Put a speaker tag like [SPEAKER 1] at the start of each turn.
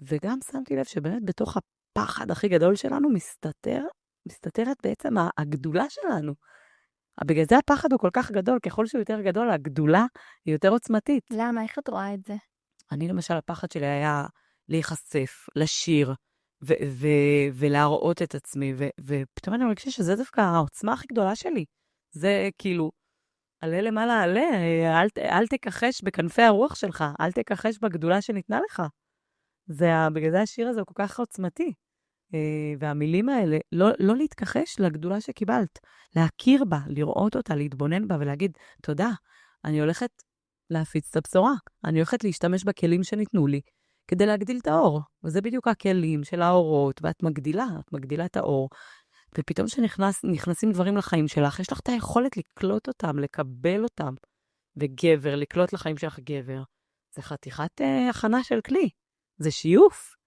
[SPEAKER 1] וגם שמתי לב שבאמת בתוך הפחד הכי גדול שלנו מסתתרת בעצם הגדולה שלנו. בגלל זה הפחד הוא כל כך גדול, ככל שהוא יותר גדול, הגדולה היא יותר עוצמתית.
[SPEAKER 2] למה? איך את רואה את זה?
[SPEAKER 1] אני למשל, הפחד שלי היה להיחשף, לשיר, ולהראות את עצמי, ופתאום אני מרגישה שזה דווקא העוצמה הכי גדולה שלי. זה כאילו, עלה למעלה עלה, אל תכחש בכנפי הרוח שלך, אל תכחש בגדולה שניתנה לך. בגלל זה השיר הזה הוא כל כך עוצמתי. והמילים האלה, לא להתכחש לגדולה שקיבלת, להכיר בה, לראות אותה, להתבונן בה ולהגיד, תודה, אני הולכת להפיץ את הבשורה, אני הולכת להשתמש בכלים שניתנו לי, כדי להגדיל את האור. וזה בדיוק הכלים של האורות, ואת מגדילה את האור. ופתאום שנכנסים דברים לחיים שלך, יש לך את היכולת לקלוט אותם, לקבל אותם. וגבר, לקלוט לחיים שלך גבר. זה חתיכת הכנה של כלי. זה שיוף.